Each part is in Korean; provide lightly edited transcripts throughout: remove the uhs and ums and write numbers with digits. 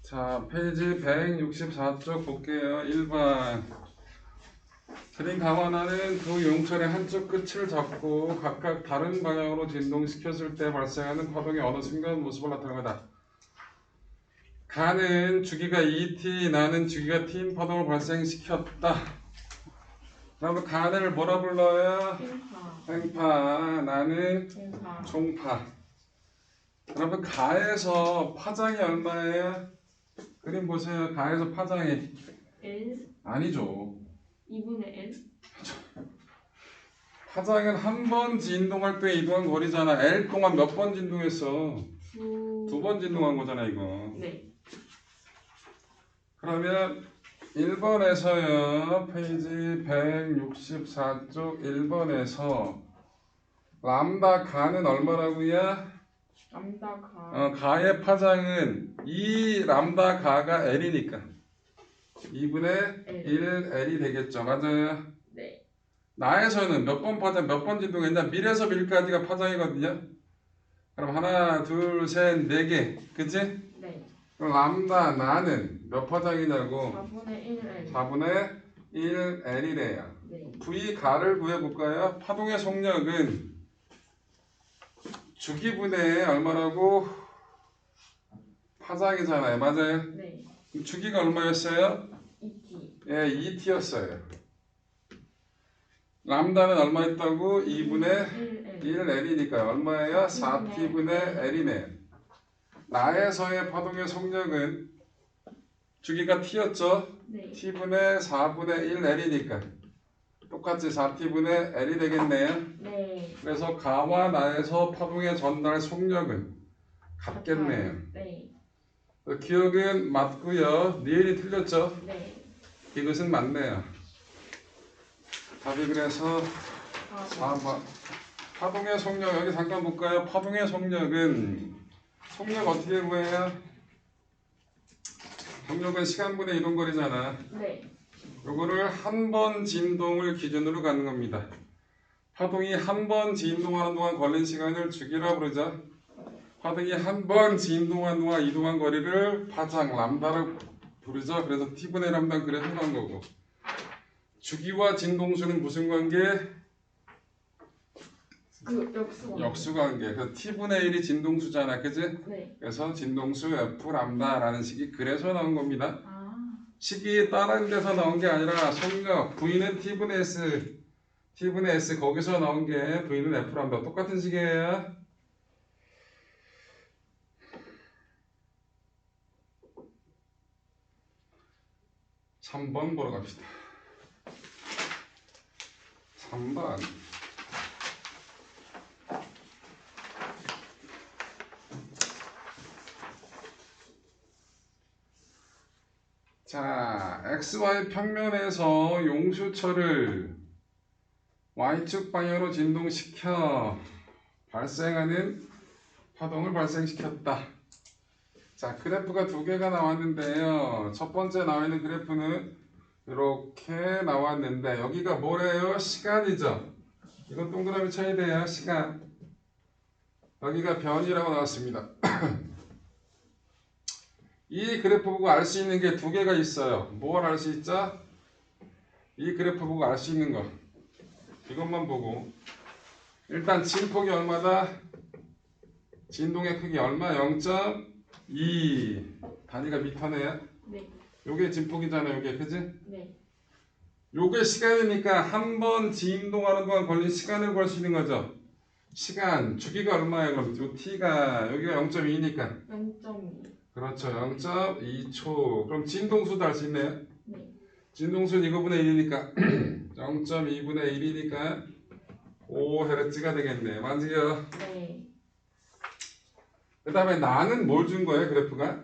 자, 페이지 164쪽 볼게요. 1번. 그림 강화나는 두 용철의 한쪽 끝을 잡고 각각 다른 방향으로 진동시켰을 때 발생하는 파동의 어느 순간 모습을 나타내다. 가는 주기가 2t, 나는 주기가 t인 파동을 발생시켰다. 그러면 가를 뭐라 불러요? 횡파. 나는 종파. 그러면 가에서 파장이 얼마예요? 그림 보세요. 가에서 파장이 L? 아니죠. 2분의 L? 파장은 한 번 진동할 때 이동한 거리잖아. L 동안 몇 번 진동했어? 두 번 진동한 거잖아 이거. 네. 그러면 1번에서요. 페이지 164쪽 1번에서 람다 가는 얼마라고요? 람다 가. 가의 파장은 2 람다 가가 L이니까 2분의 1 L이 되겠죠. 맞아요? 네. 나에서는 몇 번 파장, 몇 번 진동했냐? 밀에서 밀까지가 파장이거든요. 그럼 하나, 둘, 셋, 네 개. 그치? 네. 그럼 람다 나는 몇 파장이냐고? 4분의 1 L. 4분의 1 L이래요. 네. V 가를 구해볼까요? 파동의 속력은 주기분의 얼마라고? 파장이잖아요. 맞아요? 네. 주기가 얼마였어요? 2t. 예, 2t였어요. 람다는 얼마였다고? 2분의 1 L이니까 얼마예요? 4t분의 L이네요. 나에서의 파동의 속력은 주기가 t였죠? 네. t분의 4분의 1 L이니까 똑같이 4t분의 L이 되겠네요. 네. 그래서 가와 나에서 파동의 전달 속력은 같겠네요. 네. 기억은 맞고요. 니은이 틀렸죠? 네. 이것은 맞네요. 답이 그래서 4번. 파동의 속력 여기 잠깐 볼까요? 파동의 속력은 속력 어떻게 구해요? 속력은 시간분의 이동거리잖아. 네. 요거를 한 번 진동을 기준으로 갖는 겁니다. 파동이 한 번 진동하는 동안 걸린 시간을 주기라 부르죠. 파동이 한 번 진동하는 동안 이동한 거리를 파장 람다라고 부르죠. 그래서 t분의 람다 그래 해놓은 거고. 주기와 진동수는 무슨 관계? 역수관계. 그래서 t분의 1이 진동수잖아. 그지? 네. 그래서 진동수 f 람다라는 식이 그래서 나온 겁니다. 아. 식이 다른 데서 나온 게 아니라 속력 V는 t분의 s 거기서 나온 게 V는 f 람다 똑같은 식이에요. (3번) 보러 갑시다. 3번. 자, XY 평면에서 용수철을 Y축 방향으로 진동시켜 발생하는 파동을 발생시켰다. 자, 그래프가 두 개가 나왔는데요. 첫 번째 나와 있는 그래프는 이렇게 나왔는데 여기가 뭐래요? 시간이죠. 이건 동그라미 쳐야 돼요. 시간. 여기가 변이라고 나왔습니다. 이 그래프 보고 알 수 있는 게 두 개가 있어요. 뭘 알 수 있죠? 이 그래프 보고 알 수 있는 거. 이것만 보고. 일단 진폭이 얼마다? 진동의 크기 얼마? 0.2. 단위가 미터네요. 네. 요게 진폭이잖아요. 요게 그지? 네. 요게 시간이니까 한 번 진동하는 동안 걸린 시간을 구할 수 있는 거죠. 시간. 주기가 얼마예요? 그럼 요 t가 여기가 0.2니까 0.2. 그렇죠. 0.2초. 그럼 진동수도 알 수 있네요. 네. 진동수는 이거분의 1이니까 0.2분의 1이니까 5Hz가 되겠네. 맞지요? 네. 그 다음에 나는 뭘 준 거예요? 그래프가?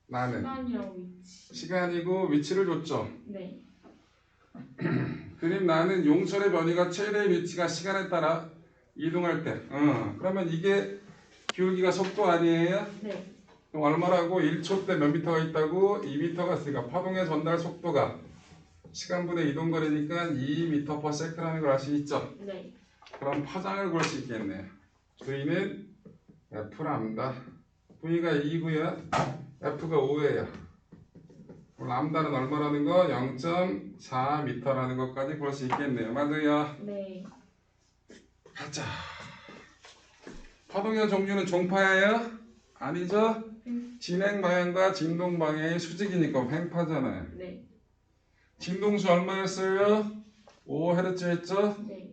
나는 시간이랑 위치. 시간이고 위치를 줬죠. 네. 그림 나는 용철의 변이가 최대의 위치가 시간에 따라 이동할 때. 그러면 이게 기울기가 속도 아니에요? 네. 그럼 얼마라고? 1초 때 몇 미터가 있다고? 2미터가 있으니까 파동의 전달 속도가 시간분의 이동거리니까 2m/s라는 걸 알 수 있죠. 네. 그럼 파장을 구할 수 있겠네요. V는 F랍니다. V가 2고요. F가 5예요. 람다는 얼마라는 거? 0.4m라는 것까지 볼 수 있겠네요. 맞아요. 네. 가자. 파동의 종류는 종파예요? 아니죠? 진행 방향과 진동 방향이 수직이니까 횡파잖아요. 네. 진동수 얼마였어요? 5Hz 했죠? 네.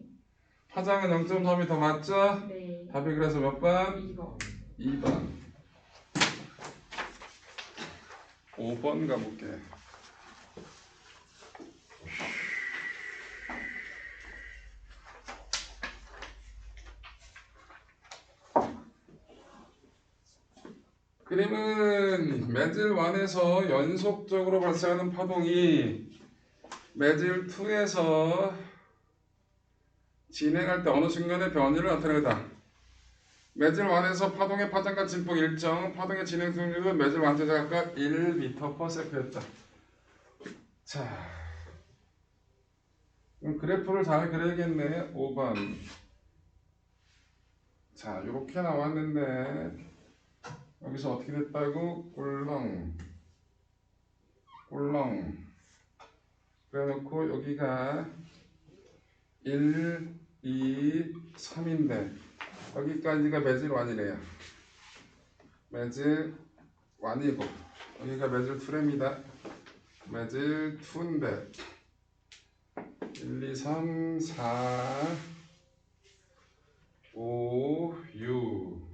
파장은 0.4m 맞죠? 네. 답이 그래서 몇 번? 2번. 2번. 5번 가볼게. 그림은 매질 1에서 연속적으로 발생하는 파동이 매질 2에서 진행할 때 어느 순간에 변이를 나타내다. 매질 1에서 파동의 파장과 진폭 일정, 파동의 진행速率은 매질 1 제각각 1m/s였다. 자, 그럼 그래프를 잘 그려야겠네. 5번. 자, 이렇게 나왔는데 여기서 어떻게 됐다고? 꿀렁 그래놓고 여기가 1, 2, 3인데 여기까지가 매질 1이래요. 매질 1이고 여기가 매질 2랍니다. 매질 2인데 1, 2, 3, 4, 5, 6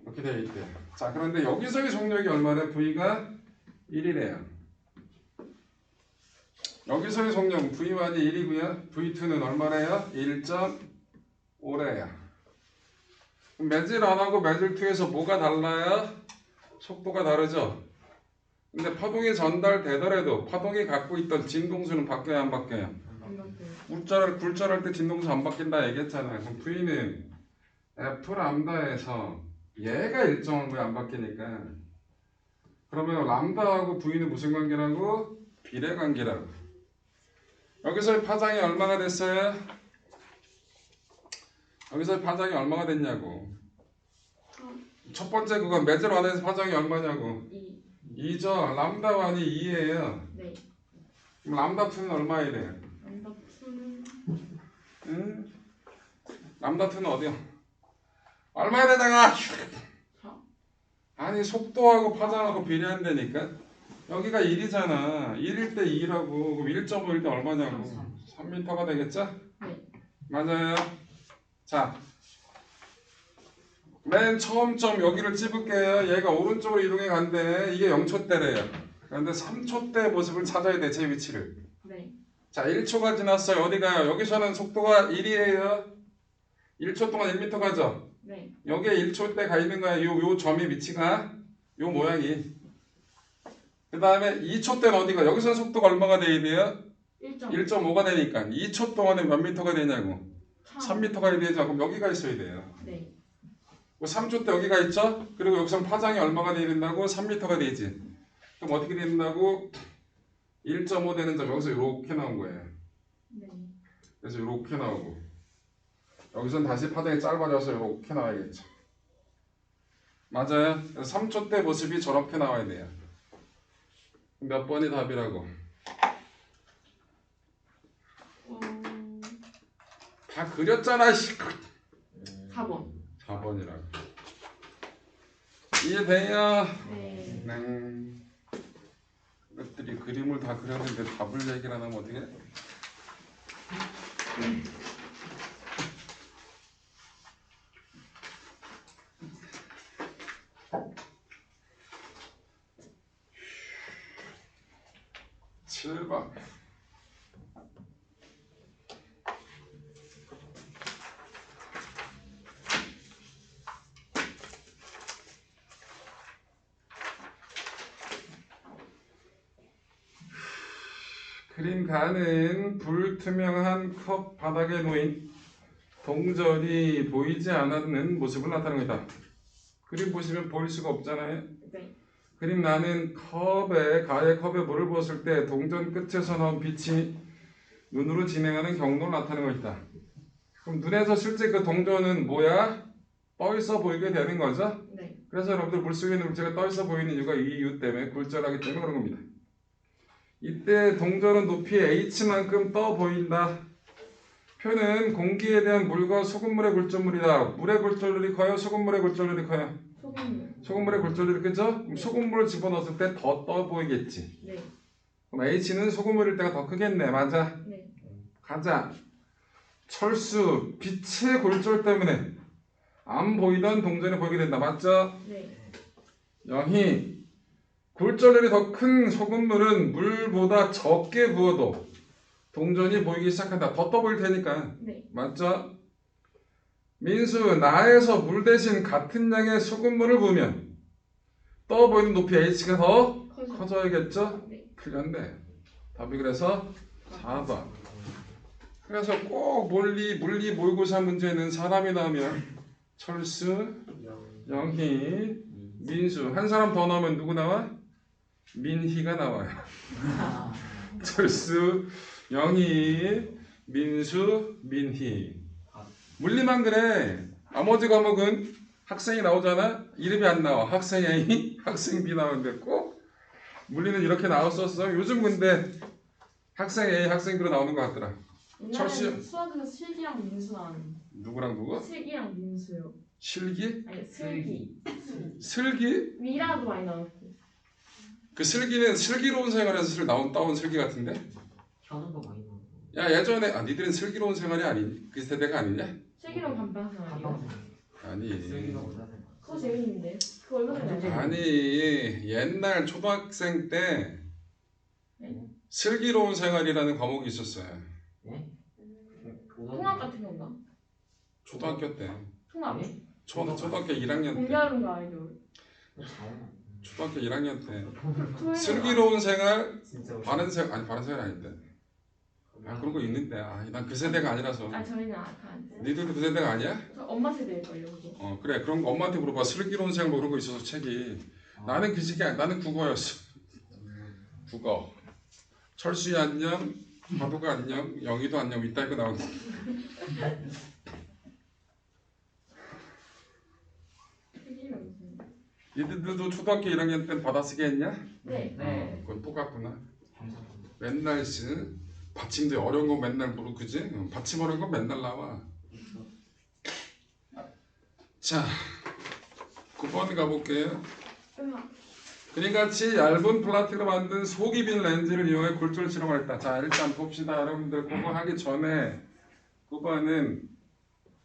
이렇게 되어 있대요. 자, 그런데 여기서의 속력이 얼마래? V가 1이래요. 여기서의 속력은 V1이 1이고요. V2는 얼마래요? 1.5래요. 매질 1하고 매질 2에서 뭐가 달라요? 속도가 다르죠? 근데 파동이 전달되더라도 파동이 갖고 있던 진동수는 바뀌어야 안 바뀌어요? 안 바뀌어요. 굴절할 때 진동수 안 바뀐다 얘기했잖아요. 그럼 V는 F 람다에서 얘가 일정한 거야 안 바뀌니까. 그러면 람다하고 V는 무슨 관계라고? 비례 관계라고. 여기서의 파장이 얼마가 됐어요? 여기서의 파장이 얼마가 됐냐고. 첫 번째 그건 매질 1에서 파장이 얼마냐고. 2. 2죠. 람다 1이 2예요. 네. 그럼 람다 2는 얼마이래? 람다 2는 응? 람다 2는 어디야? 얼마에다가 4. 아니 속도하고 파장하고 비례한다니까. 여기가 1이잖아. 1일 때 2라고. 그럼 1.5일 때 얼마냐고. 3m가 되겠죠? 네. 맞아요. 자, 맨 처음 점 여기를 찝을게요. 얘가 오른쪽으로 이동해 간대. 이게 0초대래요. 그런데 3초대 모습을 찾아야 돼. 제 위치를. 네. 자, 1초가 지났어요. 어디 가요? 여기서는 속도가 1이에요. 1초 동안 1m 가죠? 네. 여기에 여기에 1초 때 가 있는 거야. 요 점의 위치가. 요 모양이. 그 다음에 2초 때는 어디가? 여기서는 속도가 얼마가 돼야 돼요? 1.5가 되니까 2초 동안에 몇 미터가 되냐고. 3m가 되죠. 그럼 여기가 있어야 돼요. 네. 3초 때 여기가 있죠? 그리고 여기서 파장이 얼마가 돼야 된다고? 3m가 되지. 그럼 어떻게 된다고? 1.5 되는 점 여기서 이렇게 나온 거예요. 네. 그래서 이렇게 나오고 여기서는 다시 파장이 짧아져서 이렇게 나와야겠죠. 맞아요? 3초 때 모습이 저렇게 나와야 돼요. 몇 번이 답이라고? 다 그렸잖아. 4번. 4번이라고. 이해돼요? 네. 이것들이 그림을 다 그렸는데 답을 얘기를 안 하면 어떻게? 칠 번. 그림 가는 불투명한 컵 바닥에 놓인 동전이 보이지 않는 모습을 나타냅니다. 그림 보시면 보일 수가 없잖아요. 네. 그림 나는 가에 컵에 물을 부었을 때 동전 끝에서 나온 빛이 눈으로 진행하는 경로를 나타내고 있다. 그럼 눈에서 실제 그 동전은 뭐야? 떠 있어 보이게 되는 거죠? 네. 그래서 여러분들 물속에 있는 물체가 떠 있어 보이는 이유가 이 이유 때문에 굴절하기 때문에 그런 겁니다. 이때 동전은 높이 h만큼 떠 보인다. 표는 공기에 대한 물과 소금물의 굴절물이다. 물의 굴절률이 커요? 소금물의 굴절률이 커요? 소금물. 소금물의 굴절률이 크죠? 그럼 소금물을 집어넣었을 때 더 떠 보이겠지. 네. 그럼 h는 소금물일 때가 더 크겠네. 맞아. 네. 가자. 철수, 빛의 굴절 때문에 안 보이던 동전이 보이게 된다. 맞죠? 네. 영희, 굴절률이 더 큰 소금물은 물보다 적게 부어도 동전이 보이기 시작한다. 더 떠 보일 테니까. 네. 맞죠? 민수, 나에서 물 대신 같은 양의 소금물을 부으면 떠 보이는 높이 h가 더 커져. 커져야겠죠? 네. 틀렸네. 답이 그래서 4번. 그래서 꼭 물리 모의고사 문제는 사람이 나오면 철수, 영희, 민수 한 사람 더 나오면 누구 나와? 민희가 나와요. 철수, 영희, 민수, 민희. 물리만 그래. 나머지 과목은 학생이 나오잖아. 이름이 안 나와. 학생 A, 학생 B 나오는데 꼭 물리는 이렇게 나왔었어. 요즘 근데 학생 A, 학생 B로 나오는 것 같더라. 철수. 옛날에는 수학에서 실기랑 민수 나왔는데. 누구랑 누구? 실기랑 민수요. 실기? 아니 슬기. 슬기? 미라도 많이 나왔고. 그 슬기는 슬기로운 생활에서 따온 슬기 같은데? 현우도 많이 나오고. 야 예전에 니들은 슬기로운 생활이 아니 그 세대가 아니냐? 슬기랑 반반생활이요. 아니 그거 재밌는데. 그거 얼마 전에 나왔어요. 아니 옛날 초등학생 때 네? 슬기로운 생활이라는 과목이 있었어요. 네? 통합 같은 건가? 초등학교 때 통합. 네? 초등학교 1학년 때 봄여름과 아이돌. 초등학교 1학년 때 토요일 슬기로운 생활 진짜 바른 생활 아닌데 그런 거 있는데 난 그 세대가 아니라서 아 저희는 안 돼요. 니들도 그 세대가 아니야? 저 엄마 세대일걸요 그거. 그래 그런 거 엄마한테 물어봐. 슬기로운 생활 뭐 그런 거 있어서 책이 나는 그 시기 나는 국어였어. 국어. 철수이 안녕, 바도가 안녕, 영희도 안녕 이따 이거 나오는. 슬기랑 무슨. 니들도 초등학교 1학년 때 받아쓰기 했냐? 네. 네. 그건 똑같구나. 감사합니다. 맨날 받침대 어려운 거 맨날 물어 그지? 받침 어려운 거 맨날 나와. 자, 9번 가볼게요. 음악. 그림같이 얇은 플라스틱으로 만든 속이 빈 렌즈를 이용해 굴절 실험을 했다. 자, 일단 봅시다. 여러분들 그거 하기 전에 9번은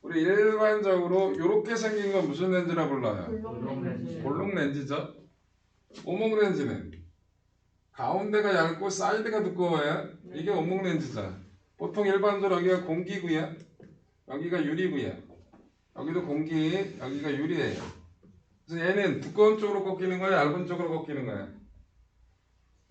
우리 일반적으로 이렇게 생긴 건 무슨 렌즈라 불러요? 볼록 렌즈. 볼록 렌즈죠. 오목 렌즈는 가운데가 얇고 사이드가 두꺼워야 이게 오목 렌즈죠. 보통 일반적으로 여기가 공기구야. 여기가 유리구야. 여기도 공기, 여기가 유리예요. 그래서 얘는 두꺼운 쪽으로 꺾이는 거야, 얇은 쪽으로 꺾이는 거야.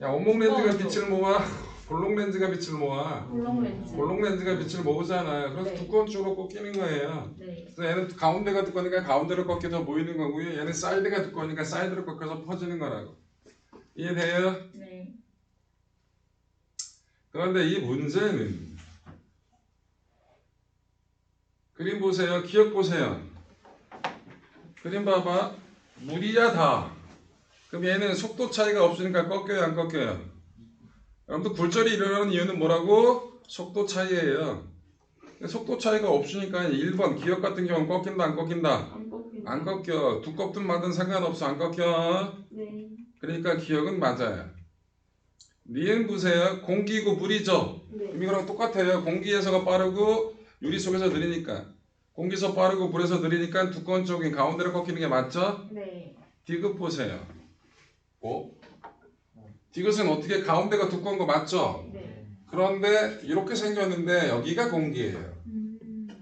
야, 오목 렌즈가 빛을 모아, 볼록 렌즈가 빛을 모아. 볼록 렌즈. 볼록 렌즈가 빛을 모으잖아요. 그래서 네. 두꺼운 쪽으로 꺾이는 거예요. 네. 그래서 얘는 가운데가 두꺼우니까 가운데로 꺾여서 보이는 거고요. 얘는 사이드가 두꺼우니까 사이드로 꺾여서 퍼지는 거라고. 이해돼요? 네. 그런데 이 문제는 그림 보세요. 기억 보세요. 그림 봐봐. 물이야 다. 그럼 얘는 속도 차이가 없으니까 꺾여요 안 꺾여요? 여러분들 굴절이 일어나는 이유는 뭐라고? 속도 차이예요. 속도 차이가 없으니까 1번 기억 같은 경우는 꺾인다 안 꺾인다? 안 꺾이고. 안 꺾여. 두껍든 말든 상관없어. 안 꺾여. 네. 그러니까 기억은 맞아요. 니은 보세요. 공기고 물이죠. 네. 그럼 이거랑 똑같아요. 공기에서가 빠르고 유리 속에서 느리니까. 공기에서 빠르고 물에서 느리니까 두꺼운 쪽이 가운데로 꺾이는 게 맞죠? 네. 디귿 보세요. 디귿은 어떻게 가운데가 두꺼운 거 맞죠? 네. 그런데 이렇게 생겼는데 여기가 공기예요.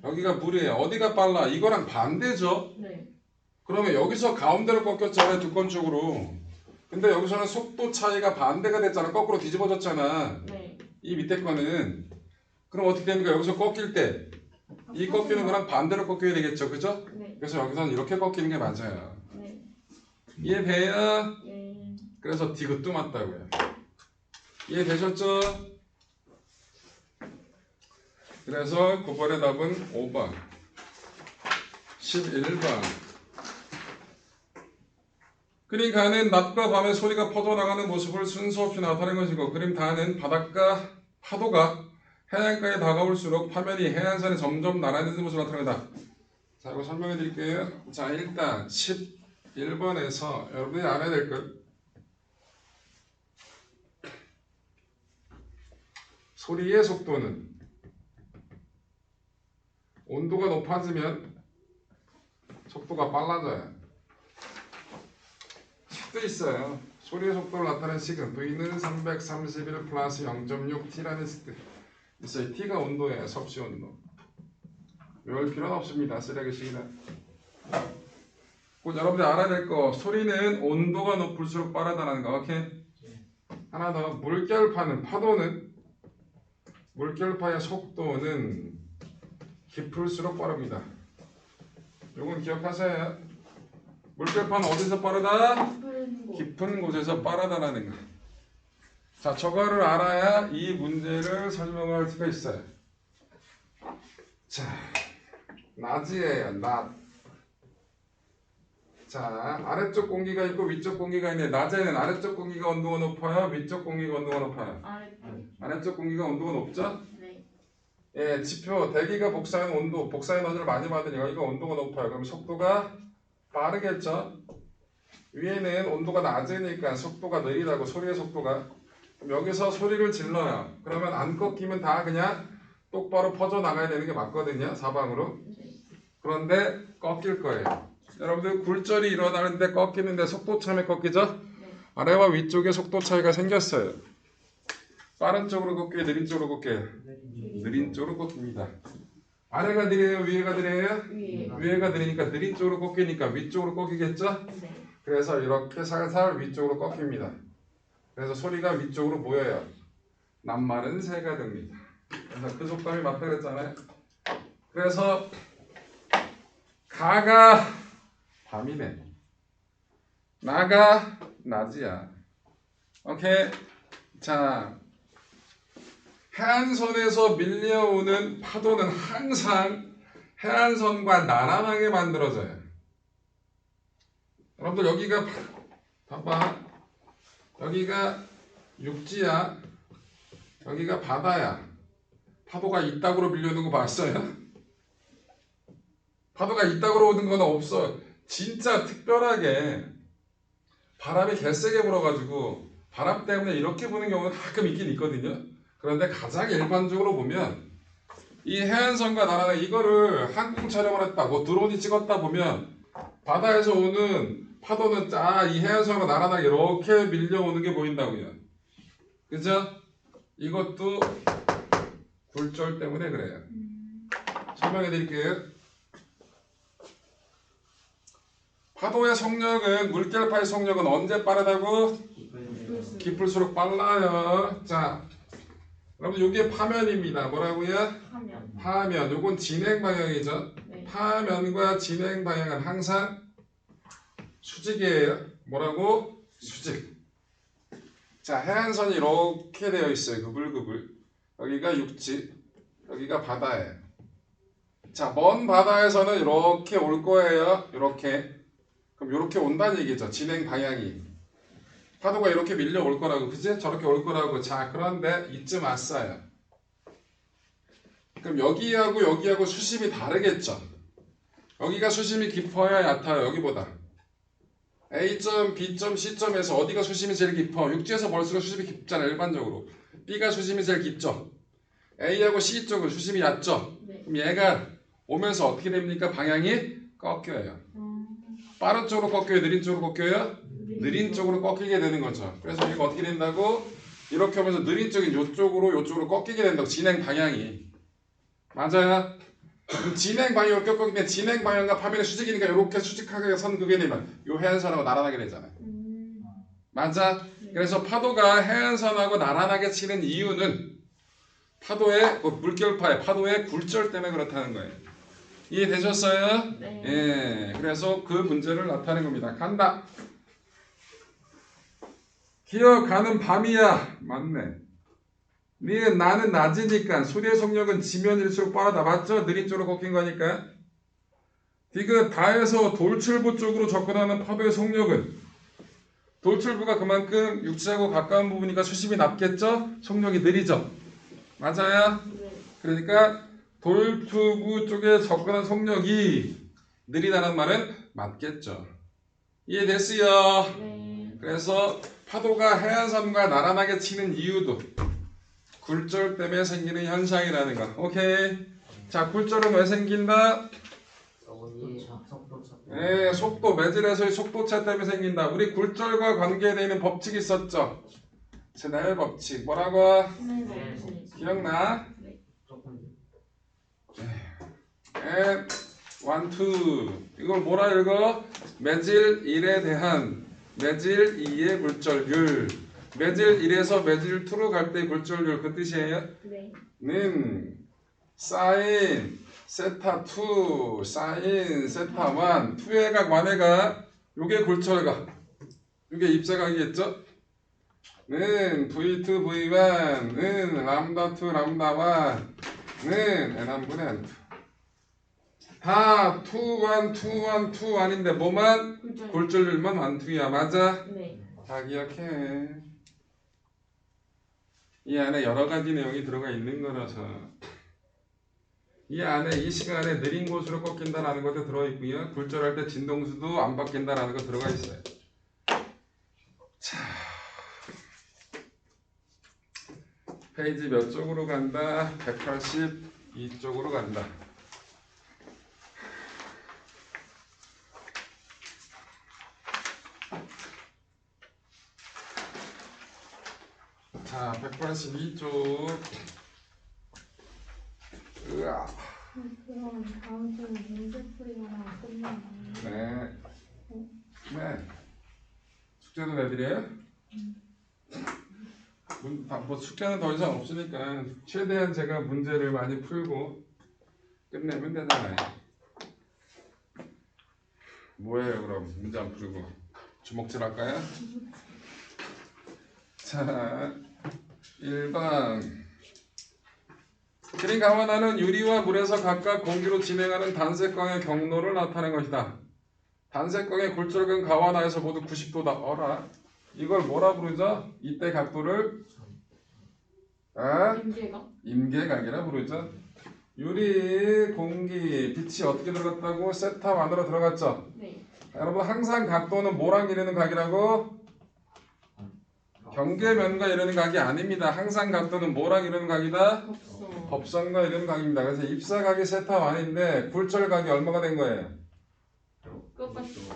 여기가 물이에요. 어디가 빨라? 이거랑 반대죠? 네. 그러면 여기서 가운데로 꺾였잖아요. 두꺼운 쪽으로. 근데 여기서는 속도 차이가 반대가 됐잖아. 거꾸로 뒤집어졌잖아. 네. 이 밑에 거는. 그럼 어떻게 됩니까? 여기서 꺾일 때 이 꺾이는 거랑 반대로 꺾여야 되겠죠. 그죠? 네. 그래서 여기서는 이렇게 꺾이는 게 맞아요. 네. 이해돼요? 예. 그래서 디귿도 맞다고요. 이해되셨죠? 그래서 9번의 답은 5번 11번 그러니까는 낮과 밤에 소리가 퍼져나가는 모습을 순서 없이 나타낸 것이고 그림 다는 바닷가 파도가 해안가에 다가올수록 파면이 해안선에 점점 나란해지는 모습을 나타낸다. 자, 이거 설명해 드릴게요. 자, 일단 11번에서 여러분들이 알아야 될 것. 소리의 속도는 온도가 높아지면 속도가 빨라져요. 식도 있어요. 소리의 속도를 나타낸 식은 V는 331 플러스 0.6T라는 식도 있어요. T가 온도예요. 섭씨 온도. 외울 필요는 없습니다. 쓰레기식이다. 곧 여러분들이 알아야 될 거. 소리는 온도가 높을수록 빠르다는 거. 오케이? 하나 더. 물결파는 파도는 물결파의 속도는 깊을수록 빠릅니다. 요건 기억하세요. 물결파는 어디서 빠르다? 깊은 곳에서 빠르다라는 거. 자, 저거를 알아야 이 문제를 설명할 수가 있어요. 자, 낮이에요. 낮. 자, 아래쪽 공기가 있고 위쪽 공기가 있는데 낮에는 아래쪽 공기가 온도가 높아요? 위쪽 공기가 온도가 높아요? 아래쪽 공기가 온도가 높죠? 네. 예, 지표 대기가 복사하는 온도, 복사 에너지를 많이 받으니까 여기가 온도가 높아요. 그럼 속도가 빠르겠죠? 위에는 온도가 낮으니까 속도가 느리다고 소리의 속도가. 그럼 여기서 소리를 질러요. 그러면 안 꺾이면 다 그냥 똑바로 퍼져 나가야 되는 게 맞거든요. 사방으로. 그런데 꺾일 거예요. 여러분들 굴절이 일어나는데 꺾이는데 속도 차이에 꺾이죠? 아래와 위쪽에 속도 차이가 생겼어요. 빠른 쪽으로 꺾여요? 느린 쪽으로 꺾여요? 느린 쪽으로 꺾입니다. 아래가 느려요? 위에가 느려요? 위에가 느리니까 느린 쪽으로 꺾이니까 위쪽으로 꺾이겠죠? 네. 그래서 이렇게 살살 위쪽으로 꺾입니다. 그래서 소리가 위쪽으로 모여요. 낱말은 새가 됩니다. 그래서 그 속담이 맞다 그랬잖아요. 그래서 가가 밤이네. 나가 낮이야. 오케이. 자, 해안선에서 밀려오는 파도는 항상 해안선과 나란하게 만들어져요. 여러분들 여기가 봐봐. 여기가 육지야. 여기가 바다야. 파도가 이따구로 밀려오는 거 봤어요? 파도가 이따구로 오는 건 없어. 진짜 특별하게 바람이 개세게 불어가지고 바람 때문에 이렇게 부는 경우는 가끔 있긴 있거든요. 그런데 가장 일반적으로 보면 이 해안선과 나란하게 이거를 항공 촬영을 했다, 뭐 드론이 찍었다 보면 바다에서 오는 파도는 이 해안선과 나란하게 이렇게 밀려오는 게 보인다고요. 그죠? 이것도 굴절 때문에 그래요. 설명해 드릴게요. 파도의 속력은 물결파의 속력은 언제 빠르다고? 깊을수록 빨라요. 자, 여러분 이게 파면입니다. 뭐라고요? 파면. 요건 진행 방향이죠. 네. 파면과 진행 방향은 항상 수직이에요. 뭐라고? 수직. 자, 해안선이 이렇게 되어 있어요. 구불구불. 여기가 육지, 여기가 바다예요. 자, 먼 바다에서는 이렇게 올 거예요. 이렇게. 그럼 이렇게 온다는 얘기죠. 진행 방향이. 파도가 이렇게 밀려올 거라고. 그지? 저렇게 올 거라고. 자, 그런데 이쯤 왔어요. 그럼 여기하고 여기하고 수심이 다르겠죠. 여기가 수심이 깊어야 얕아요. 여기보다. A점, B점, C점에서 어디가 수심이 제일 깊어? 육지에서 볼수록 수심이 깊잖아요. 일반적으로. B가 수심이 제일 깊죠. A하고 C 쪽은 수심이 얕죠. 네. 그럼 얘가 오면서 어떻게 됩니까? 방향이 꺾여요. 빠른 쪽으로 꺾여요? 느린 쪽으로 꺾여요? 느린 쪽으로 꺾이게 되는 거죠. 그래서 이거 어떻게 된다고? 이렇게 하면서 느린 쪽인 이쪽으로 꺾이게 된다고. 진행 방향이. 맞아요? 그럼 진행 방향이 이렇게 꺾이면 진행 방향과 파면의 수직이니까 이렇게 수직하게 선 그게 되면 이 해안선하고 나란하게 되잖아요. 맞아? 그래서 파도가 해안선하고 나란하게 치는 이유는 파도의 물결파의 파도의 굴절 때문에 그렇다는 거예요. 이해되셨어요? 네. 예, 그래서 그 문제를 나타낸 겁니다. 간다. 기어가는 밤이야. 맞네. 나는 낮이니까 소리의 속력은 지면일수록 빠르다. 맞죠? 느린 쪽으로 꺾인 거니까. 디귿 다에서 돌출부 쪽으로 접근하는 파도의 속력은 돌출부가 그만큼 육지하고 가까운 부분이니까 수심이 낮겠죠? 속력이 느리죠? 맞아요? 네. 그러니까 돌투부 쪽에 접근한 속력이 느리다는 말은 맞겠죠. 이해됐어요? 네. 그래서 파도가 해안섬과 나란하게 치는 이유도 굴절 때문에 생기는 현상이라는 거. 오케이. 자, 굴절은 왜 생긴다? 속도차. 네, 속도, 매질에서의 속도차 때문에 생긴다. 우리 굴절과 관계되는 법칙이 있었죠? 스넬 법칙. 뭐라고? 네. 네. 기억나? 조금. and 1, 2 이걸 뭐라 읽어? 매질 1에 대한 매질 2의 굴절률. 매질 1에서 매질 2로 갈 때 굴절률 그 뜻이에요? 네. 는 사인 세타 2 사인 세타 1 2의 각 1의 각 요게 굴절각 요게 입사각이겠죠? 는 V2 V1 는 람다 2 람다 1 는 N1분의 N2 다 2, 1, 2, 1, 2, 1인데 뭐만? 굴절. 굴절률만 1, 2야. 맞아? 네. 다 기억해. 이 안에 여러 가지 내용이 들어가 있는 거라서 이 안에 이 시간에 느린 곳으로 꺾인다라는 것도 들어있고요. 굴절할 때 진동수도 안 바뀐다라는 거 들어가 있어요. 자, 페이지 몇 쪽으로 간다? 182쪽으로 간다. 자, 182쪽. 으아. 그럼 다음 주는 문제풀이랑 끝나나요? 네. 네. 숙제도 내드려요? 뭐 숙제는 더 이상 없으니까 최대한 제가 문제를 많이 풀고 끝내면 되잖아요. 뭐예요 그럼 문제 안 풀고 주먹질 할까요? 자 1번 그린 강화나는 유리와 물에서 각각 공기로 진행하는 단색광의 경로를 나타낸 것이다. 단색광의 굴절근 가와나에서 모두 90도다. 어라? 이걸 뭐라 부르죠? 이때 각도를 임계가? 임계각이라 부르죠. 유리, 공기, 빛이 어떻게 들어갔다고? 세타 안으로 들어갔죠. 네. 여러분 항상 각도는 뭐랑 이루는 각이라고? 경계면과 이루는 각이 아닙니다. 항상 각도는 뭐랑 이루는 각이다? 법선. 법선과 이루는 각입니다. 그래서 입사각이 세타 1인데 굴절각이 얼마가 된 거예요? 끝까지.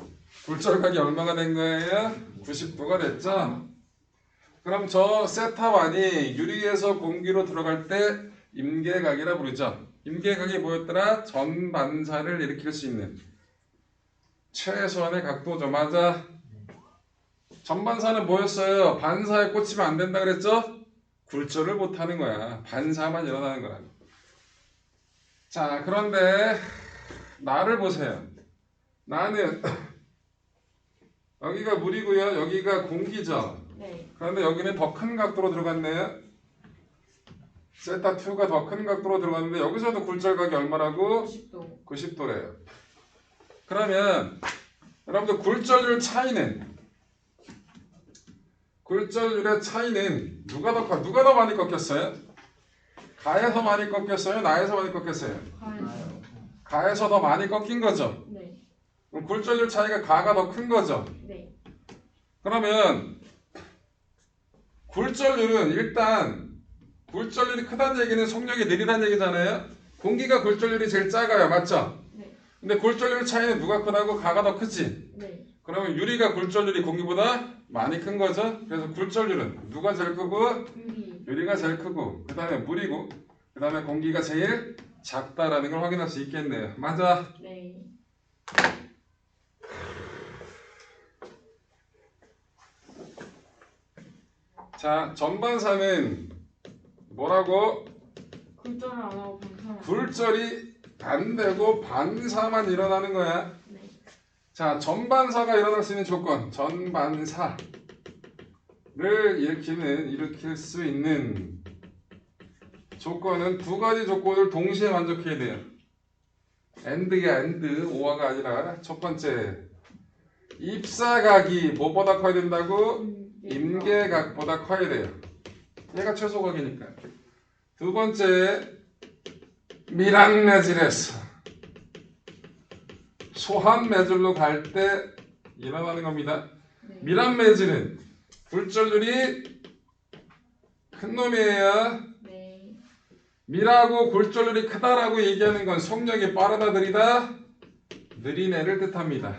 굴절각이 얼마가 된 거예요? 90도가 됐죠? 그럼 저 세타 1이 유리에서 공기로 들어갈 때 임계각이라 부르죠. 임계각이 뭐였더라? 전반사를 일으킬 수 있는 최소한의 각도죠. 맞아? 전반사는 뭐였어요? 반사에 꽂히면 안 된다 그랬죠? 굴절을 못하는 거야. 반사만 일어나는 거야. 자, 그런데 나를 보세요. 나는 여기가 물이고요. 여기가 공기죠. 네. 그런데 여기는 더 큰 각도로 들어갔네요. 세타 2가 더 큰 각도로 들어갔는데 여기서도 굴절각이 얼마라고? 90도. 90도래요. 그러면 여러분들 굴절률 차이는 누가 더 많이 꺾였어요? 가에서 많이 꺾였어요? 나에서 많이 꺾였어요? 가야죠. 가에서 더 많이 꺾인 거죠. 네. 그럼 굴절률 차이가 가가 더 큰 거죠. 네. 그러면 굴절률은 일단 굴절률이 크다는 얘기는 속력이 느리다는 얘기잖아요. 공기가 굴절률이 제일 작아요. 맞죠? 네. 근데 굴절률 차이는 누가 크다고? 가가 더 크지. 네. 그러면 유리가 굴절률이 공기보다 많이 큰 거죠. 그래서 굴절률은 누가 제일 크고? 유리. 유리가 제일 크고 그 다음에 물이고 그 다음에 공기가 제일 작다라는 걸 확인할 수 있겠네요. 맞아? 네. 자, 전반사는 뭐라고? 굴절을 안 하고 반사를. 굴절이 안 되고 반사만 일어나는 거야. 네. 자, 전반사가 일어날 수 있는 조건, 전반사를 일으킬 수 있는 조건은 두 가지 조건을 동시에 만족해야 돼요. AND야, AND, OR가 아니라 첫 번째 입사각이 뭐보다 커야 된다고? 임계각보다 커야 돼요. 얘가 최소각이니까. 두 번째, 밀항매질에서 소한매질로 갈 때 일어나는 겁니다. 네. 밀항매질은 굴절률이 큰 놈이에요. 네. 밀하고 굴절률이 크다라고 얘기하는 건 속력이 빠르다 느리다? 느린 애를 뜻합니다.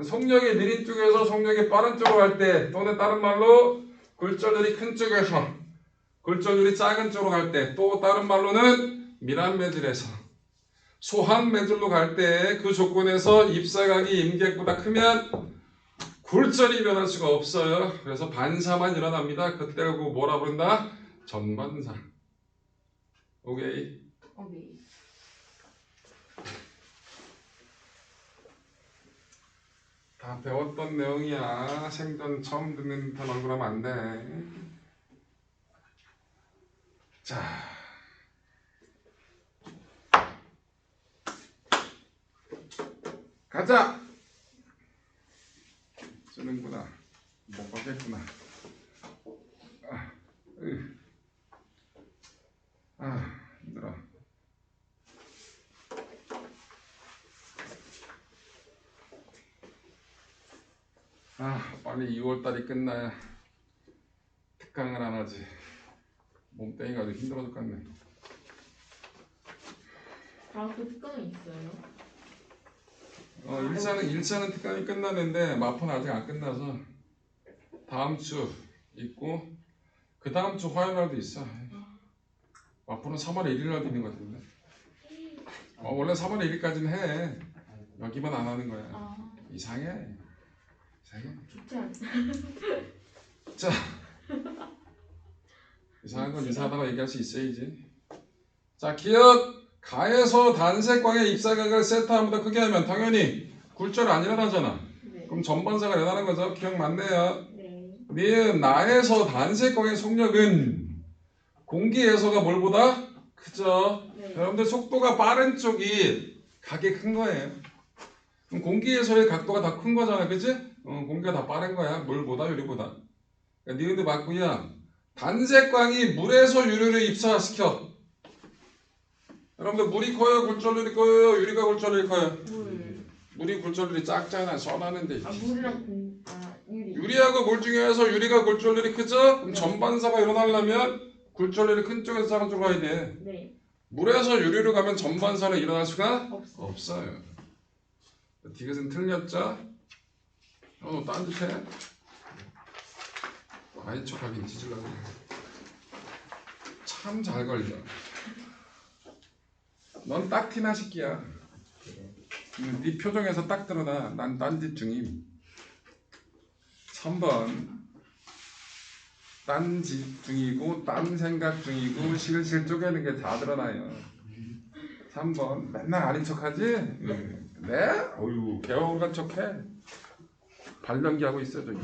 속력이 느린 쪽에서 속력이 빠른 쪽으로 갈 때, 또는 다른 말로 굴절률이 큰 쪽에서 굴절률이 작은 쪽으로 갈 때, 또 다른 말로는 밀항매질에서 소한매질로 갈 때 그 조건에서 입사각이 임계보다 크면 굴절이 일어날 수가 없어요. 그래서 반사만 일어납니다. 그때가 뭐라 부른다? 전반사. 오케이. 오케이. 다 배웠던 내용이야. 생전 처음 듣는 듯한 얼굴 하면 안 돼. 자. 가자! 쓰는구나. 못 가겠구나. 힘들어. 빨리 6월달이 끝나야 특강을 안 하지. 몸땡이가 아주 힘들어 죽겠네. 다음 주 특강이 있어요? 일차는 특강이 끝나는데 마포는 아직 안 끝나서 다음 주 있고 그 다음 주 화요일 날도 있어. 마포는 3월 1일 날도 있는 것 같은데. 원래 3월 1일까지는 해. 여기만 안 하는 거야. 이상해. 좋지 않지? 자, 이상한 건 이상하다고 얘기할 수 있어야지. 자, 기억 가에서 단색광의 입사각을 세타함보다 크게 하면 당연히 굴절 안 일어나잖아. 네. 그럼 전반사가 일어나는 거죠. 기억 맞네요. 네. 니은 나에서 단색광의 속력은 공기에서가 뭘보다 크죠. 네. 여러분들 속도가 빠른 쪽이 각이 큰 거예요. 그럼 공기에서의 각도가 더 큰 거잖아, 그치? 공기가 더 빠른 거야. 물보다 유리보다. 그러니까 니은도 맞고요. 단색광이 물에서 유리를 입사시켜. 여러분들 물이 커요, 굴절률이 커요, 유리가 굴절률이 커요. 물이 굴절률이 작잖아, 써놨는데. 물이랑 유리. 유리하고 물 중에서 유리가 굴절률이 크죠? 그럼 전반사가 일어나려면 굴절률이 큰 쪽에서 작은 쪽으로 가야 돼. 네. 물에서 유리로 가면 전반사는 일어날 수가 없어요. 없어요. 디귿은 틀렸죠? 너 딴짓 해? 아이 척하긴 찢으려고. 참 잘 걸려. 넌 딱 티나 새끼야. 네 표정에서 딱 드러나. 난 딴짓 중임. 3번 딴짓 중이고 딴 생각 중이고 실실 쪼개는 게 다 드러나요. 3번 맨날 아닌 척하지? 네? 어휴 개워간 척해. 발연기 하고 있어 저기.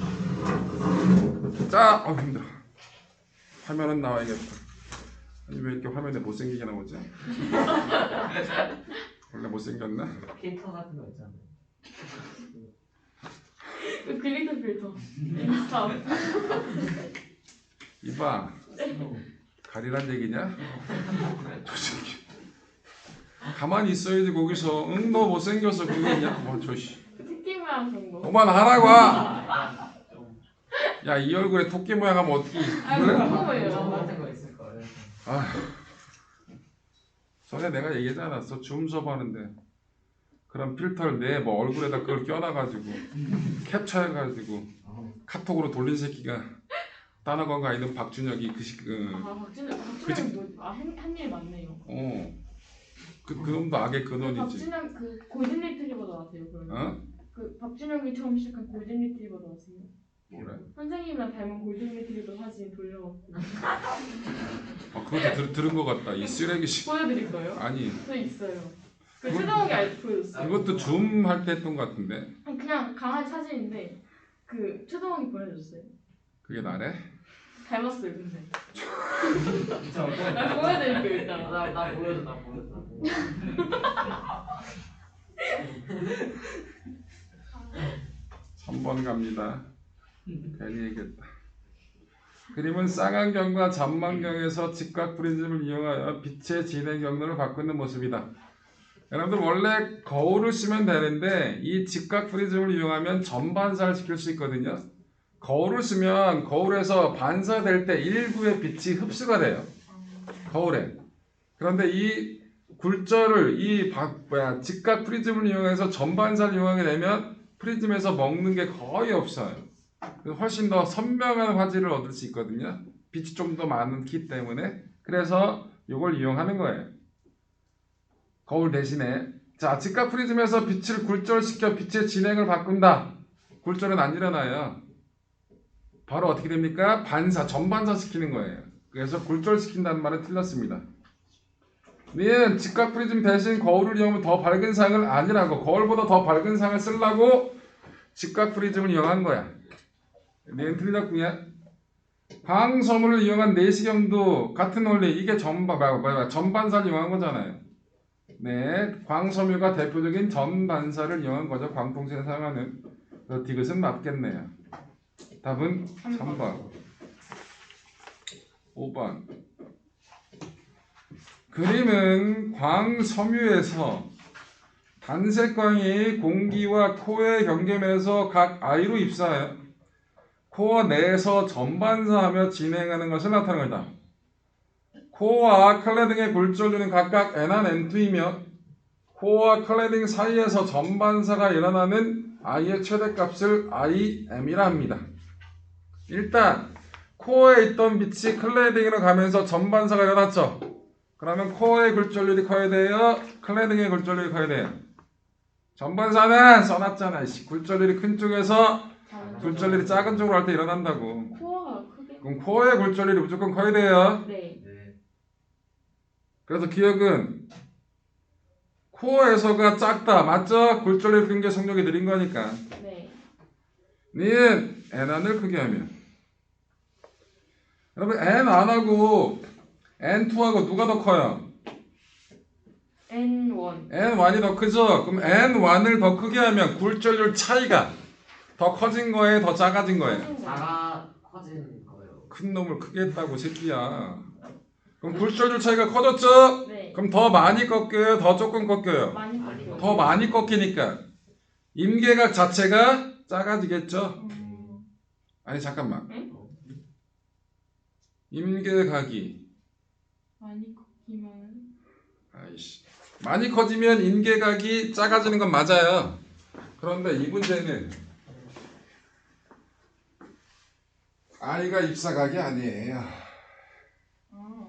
자, 힘들어. 화면은 나와야겠다. 아니 왜 이렇게 화면에 못생기게 나오지? 원래 못생겼나? 필터 같은 거 있잖아요. 그 글리터 필터. 인스타. 이봐. 가리란 얘기냐? 저 새끼. 가만히 있어야지 거기서. 응 너 못생겨서 그거냐? 저씨. 토끼 모양 그런 거. 그만하라고. 야 이 얼굴에 토끼 모양 하면 어떻게 궁금해요. 같은 거 있을 거예요. 전에 내가 얘기하지 않았어? 줌 수업 하는데 그런 필터를 내 뭐 얼굴에다 그걸 껴놔가지고 캡처해가지고 카톡으로 돌린 새끼가 단어관과 있는 박준혁이 박준혁이 뭐? 한일 맞네요. 그놈도 악의 근원이지. 박준혁 그 골든 리트리버 나왔어요. 그러면. 그 박준혁이 처음 시작한 골든 리트리버 나왔어요. 그래? 선생님이랑 닮은 골든 리트리버 사진 돌려갖고 그것도 들은 것 같다. 이 쓰레기씨. 보여드릴 거예요? 아니. 저 있어요. 그 최동욱이 알지 보여줬어요. 이것도 줌 할 때 했던 것 같은데. 그냥 강아지 사진인데 그 최동욱이 보내줬어요. 그게 나래? 닮았어요 근데. 진짜 보여드릴게요 일단. 나 보여줘. 3번 갑니다. 괜히 얘기했다. 그림은 쌍안경과 잔망경에서 직각 프리즘을 이용하여 빛의 진행 경로를 바꾸는 모습이다. 여러분들 원래 거울을 쓰면 되는데 이 직각 프리즘을 이용하면 전반사를 시킬 수 있거든요. 거울을 쓰면 거울에서 반사될 때 일부의 빛이 흡수가 돼요. 거울에. 그런데 이 굴절을 직각 프리즘을 이용해서 전반사를 이용하게 되면 프리즘에서 먹는 게 거의 없어요. 훨씬 더 선명한 화질을 얻을 수 있거든요. 빛이 좀 더 많기 때문에. 그래서 이걸 이용하는 거예요. 거울 대신에. 자, 직각 프리즘에서 빛을 굴절시켜 빛의 진행을 바꾼다. 굴절은 안 일어나요. 바로 어떻게 됩니까? 전반사 시키는 거예요. 그래서 굴절시킨다는 말은 틀렸습니다. 니은 직각 프리즘 대신 거울을 이용하면 더 밝은 상을 아니라고, 거울보다 더 밝은 상을 쓰려고 직각 프리즘을 이용한 거야. 니은 틀렸구냐? 광섬유를 이용한 내시경도 같은 원리. 이게 전반사를 이용한 거잖아요. 네, 광섬유가 대표적인 전반사를 이용한 거죠. 광통線사용하는. 디귿은 맞겠네요. 답은 3번. 5번. 그림은 광섬유에서 단색광이 공기와 코의 경계면에서 각 I로 입사하여 코어 내에서 전반사하며 진행하는 것을 나타내는 것이다. 코어와 클레딩의 굴절류는 각각 N1, N2이며 코어와 클레딩 사이에서 전반사가 일어나는 I의 최대값을 IM이라 합니다. 일단 코어에 있던 빛이 클레딩으로 가면서 전반사가 일어났죠. 그러면 코어의 굴절률이 커야 돼요? 클레딩의 굴절률이 커야 돼요? 전반사는 써놨잖아. 굴절률이 큰 쪽에서 굴절률이 작은 쪽으로 할 때 일어난다고. 코어가 크게. 그럼 코어의 굴절률이 무조건 커야 돼요. 네. 네. 그래서 기억은 코어에서가 작다. 맞죠? 굴절률이 큰 게 속력이 느린 거니까. 네. 니은 N1을 크게 하면. 여러분 N1하고 N2하고 누가 더 커요? N1. N1이 더 크죠? 그럼 N1을 더 크게 하면 굴절률 차이가 더 커진 거예요? 더 작아진 거예요? 작아 커진 거예요. 큰 놈을 크게 했다고 새끼야. 그럼 굴절률 차이가 커졌죠? 네. 그럼 더 많이 꺾여요? 더 조금 꺾여요? 많이 컸어요. 더 많이 꺾이니까 임계각 자체가 작아지겠죠? 아니 잠깐만. 응? 임계각이 많이 컸기만. 아이씨 많이 커지면 임계각이 작아지는 건 맞아요. 그런데 이 문제는 I가 입사각이 아니에요. 아.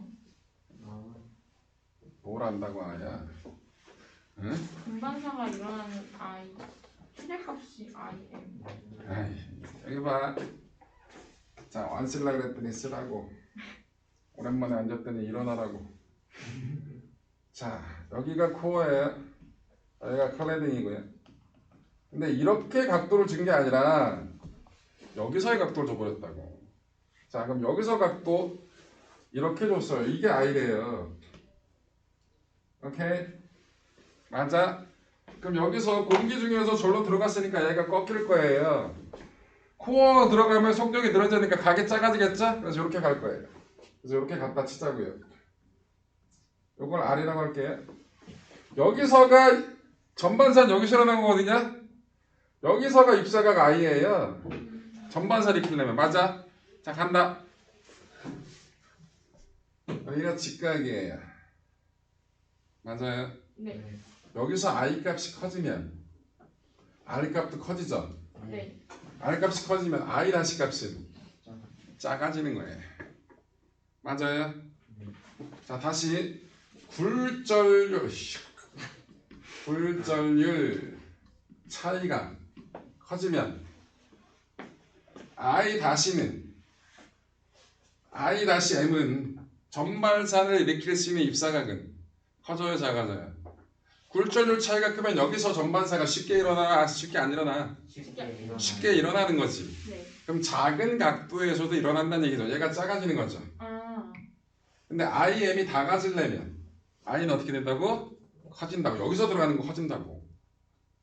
뭘 안다고 하냐? 응? 분반사가 일어나는 I. 최대값이 IM. 아이, 여기 봐. 자, 안 쓸라 그랬더니 쓰라고. 오랜만에 앉았더니 일어나라고. 자, 여기가 코어예요. 여기가 클레딩이고요. 근데 이렇게 각도를 준 게 아니라 여기서의 각도를 줘버렸다고. 자, 그럼 여기서 각도 이렇게 줬어요. 이게 I래요. 오케이? 맞아? 그럼 여기서 공기 중에서 절로 들어갔으니까 얘가 꺾일 거예요. 코어 들어가면 속력이 늘어지니까 각이 작아지겠죠? 그래서 이렇게 갈 거예요. 그래서 이렇게 갖다 치자고요. 이걸 R이라고 할게요. 여기서가 전반사는 여기서 일어난 거거든요. 여기서가 입사각 I예요. 전반사를 익히려면. 맞아? 자, 간다. 여기가 직각이에요. 맞아요? 네. 여기서 I 값이 커지면 R 값도 커지죠? 네. R 값이 커지면 I 다시 값은 작아지는 거예요. 맞아요? 자, 다시 굴절률 차이가 커지면 I 다시 M은 전발산을 일으킬 수 있는 입사각은 커져요, 작아져요? 굴절률 차이가 크면 여기서 전반사가 쉽게 일어나, 쉽게 안 일어나? 쉽게 일어나는 거지. 네. 그럼 작은 각도에서도 일어난다는 얘기죠. 얘가 작아지는 거죠. 아. 근데 IM이 작아지려면 I는 어떻게 된다고? 커진다고. 여기서 들어가는 거 커진다고.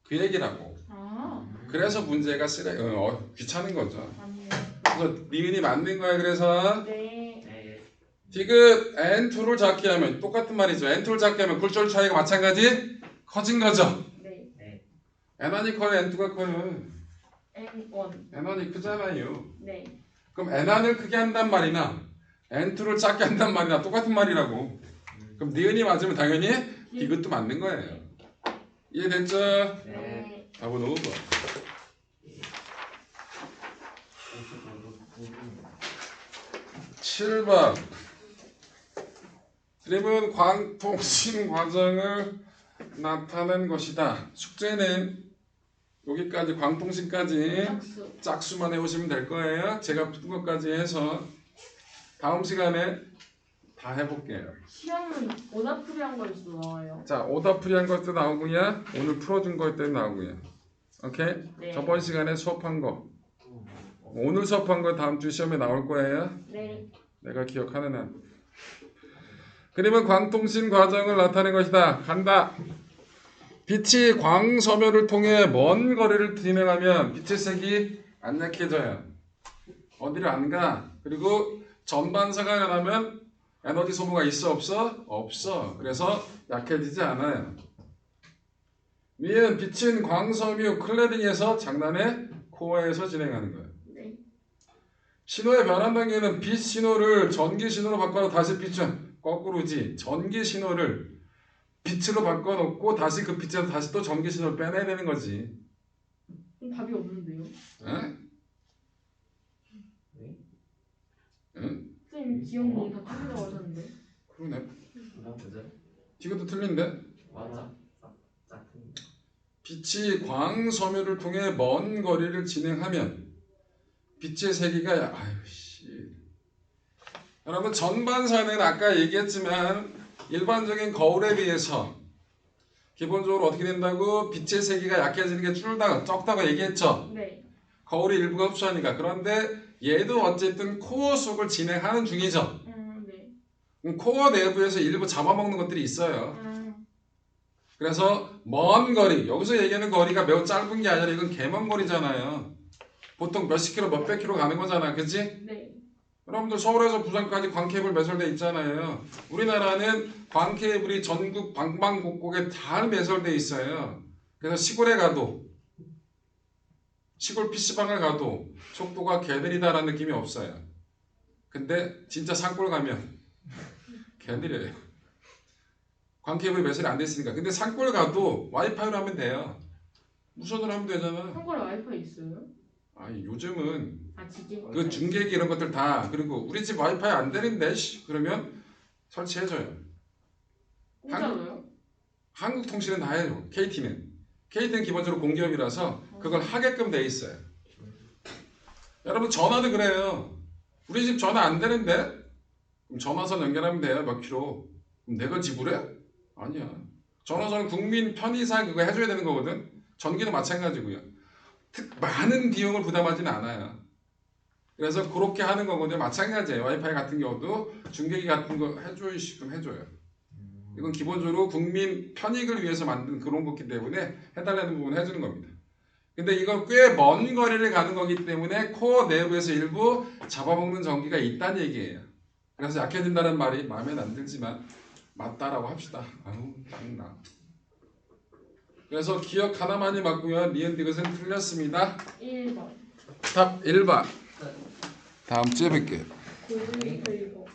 그 얘기라고. 아. 그래서 문제가 귀찮은 거죠. 아니에요. 그래서 니은이 맞는 거야. 그래서 네. 네. 디귿 N2를 작게 하면 똑같은 말이죠. N2를 작게 하면 굴절 차이가 마찬가지 커진 거죠. 네. N1이 커요, N2가 커요. N1. N1이 크잖아요. 네. 그럼 N1을 크게 한단 말이나 N2를 작게 한단 말이나 똑같은 말이라고. 그럼 니은이 맞으면 당연히 디귿도 맞는 거예요. 이해됐죠? 네. 답은 5번. 7번. 드림은 광통신 과정을 나타낸 것이다. 숙제는 여기까지 광통신까지 짝수. 짝수만 해오시면 될 거예요. 제가 푼 것까지 해서 다음 시간에 다 해볼게요. 시험은 오답풀이한 거에서 나와요. 자, 오답풀이한 것도 나오고요. 오늘 풀어준 것도 나오고요. 오케이? 네. 저번 시간에 수업한 거. 오늘 수업한 거 다음 주 시험에 나올 거예요. 네. 내가 기억하는 한. 그림은 광통신 과정을 나타낸 것이다. 간다. 빛이 광섬유를 통해 먼 거리를 진행하면 빛의 색이 안 약해져요. 어디를 안 가. 그리고 전반사가 일어나면 에너지 소모가 있어 없어? 없어. 그래서 약해지지 않아요. 위엔 빛은 광섬유 클레딩에서 장난의 코어에서 진행하는 거예요. 네. 신호의 변환 단계는 빛 신호를 전기 신호로 바꿔서 다시 빛은 거꾸로지. 전기 신호를 빛으로 바꿔놓고 다시 그 빛에서 다시 또 전기 신호를 빼내야 되는 거지. 그럼 답이 없는데요? 응? 네? 응? 선생님 기억이 다 틀리다고 하셨는데. 그러네. 그죠? 이것도 틀린데? 맞아. 짝퉁. 빛이 광섬유를 통해 먼 거리를 진행하면 빛의 세기가 아유씨. 여러분 전반사는 아까 얘기했지만 일반적인 거울에 비해서 기본적으로 어떻게 된다고? 빛의 세기가 약해지는 게 적다고 얘기했죠. 네. 거울이 일부가 흡수하니까. 그런데 얘도 어쨌든 코어 속을 진행하는 중이죠. 네. 코어 내부에서 일부 잡아먹는 것들이 있어요. 아, 그래서 먼 거리, 여기서 얘기하는 거리가 매우 짧은 게 아니라 이건 개먼 거리잖아요. 보통 몇십 킬로, 몇백 킬로 가는 거잖아. 그치? 네. 여러분들 서울에서 부산까지 광케이블 매설돼 있잖아요. 우리나라는 광케이블이 전국 방방곡곡에 다 매설돼 있어요. 그래서 시골에 가도 시골 PC방을 가도 속도가 개느리다라는 느낌이 없어요. 근데 진짜 산골 가면 개느려요. 광케이블이 매설이 안 돼 있으니까. 근데 산골 가도 와이파이로 하면 돼요. 무선으로 하면 되잖아. 한국에 와이파이 있어요? 아니 요즘은 아 기계. 그 중계기 이런 것들 다. 그리고 우리 집 와이파이 안 되는데 그러면 설치해줘요. 공짜로요? 한국통신은 다 해요. KT는 기본적으로 공기업이라서 그걸 하게끔 돼 있어요. 여러분 전화도 그래요. 우리 집 전화 안 되는데 그럼 전화선 연결하면 돼요. 몇 킬로. 그럼 내가 지불해? 아니야. 전화선은 국민 편의상 그거 해줘야 되는 거거든. 전기도 마찬가지고요. 많은 비용을 부담하지는 않아요. 그래서 그렇게 하는 거거든요. 마찬가지예요. 와이파이 같은 경우도 중계기 같은 거 해줘야시끔 해줘요. 이건 기본적으로 국민 편익을 위해서 만든 그런 거기 때문에 해달라는 부분을 해주는 겁니다. 근데 이건 꽤 먼 거리를 가는 거기 때문에 코어 내부에서 일부 잡아먹는 전기가 있다는 얘기예요. 그래서 약해진다는 말이 마음에 안 들지만 맞다라고 합시다. 아유 짱나. 그래서 기억 하나만이 맞고요. 니은 디귿은 틀렸습니다. 1번. 답 1번. 다음 주에 뵐게요. 고등학교 1번.